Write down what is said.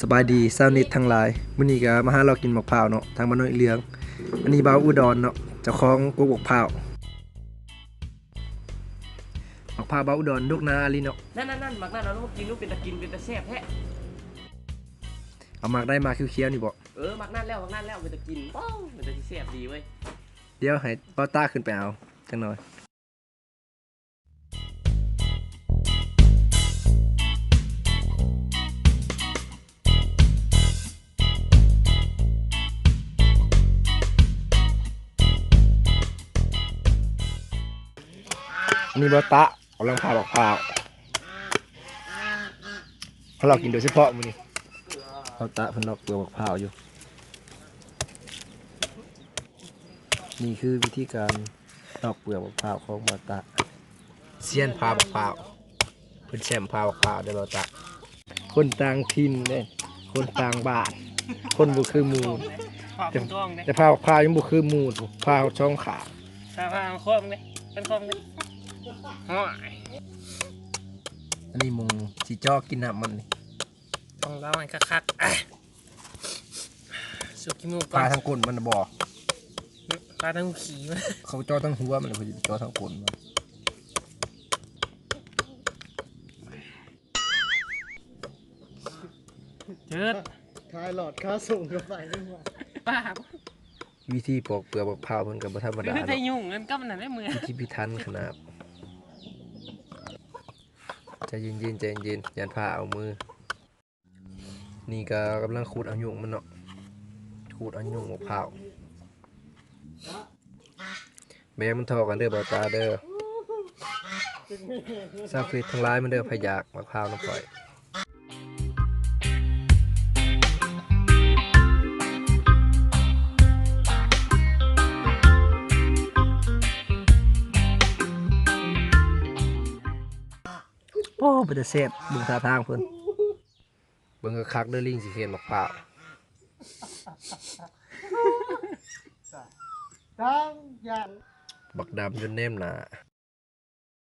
สบายดีเช้านิดทั้งหลายมื้อนี้ก็มาหาเรากินมะพร้าวเนาะทางบ้านน้อยเลืองอันนี้บ่าวอุดรเนาะเจ้าของกุ๊กมะพร้าวมะพร้าวบ่าวอุดรลูกนาอาลีเนาะนั่นมักนั่นเอาลูกกินลูกเป็นตะกินเป็นตะแซ่บแท้เอามากได้มาเขียวๆนี่บ่มักนั่นแล้วเป็นตะกินป้องเป็นตะแซ่บดีเว้ยเดี๋ยวให้ป้าต้าขึ้นไปเอาจังหน่อยนี่บอตะกำลังพาบอกพาวเขาเรากินโดยเฉพาะมื้อนี้บอตะเพิ่นลอกเปลือกบอกพาวอยู่นี่คือวิธีการลอกเปลือกบอกพาวของบอตะเซียนพาบอกพาวเพิ่นแชมป์พาบอกพาวได้บอตะคนต่างถิ่นเด้คนต่างบ้านคนบ่คือหมู่แต่พาบอกพาวยังบ่คือหมู่พาวช่องขาพาโค้งเลยเป็นโค้งเลยอันนี้มุงสีจอกกินน้ำมันนี่ต้องเล่าให้คักสุกิมูปลาทั้งก้นมันบ่ปลาทั้งขี้มันเขาจอทั้งหัวมันเลยเขาจอทั้งก้นมันเจิดคายหลอดค้าส่งเข้าไปด้วยว่าป้าวิธีปอกเปลือกมะพร้าวมันกับธรรมดาคือไทยยุ่งเงินก็มันได้มือวิธีพิถันขนาดใจเย็นใจเย็นยันผ้าเอามือนี่ก็กำลังขูดเอายุ่งมันเนาะขูดเอายุ่งมะพร้าวแม่มันทอกันเด้อบ่ตาเด้อซาฟิตทั้งหลายมันเด้อพยากมะพร้าวน้ำปล่อยโอ้เป็นแต่เซฟบึงท่าทางเพิ่นเบิ่งคักเด้อลิงสิเขียนมะพร้าวทั้งอย่างบักดำจนแนมหนา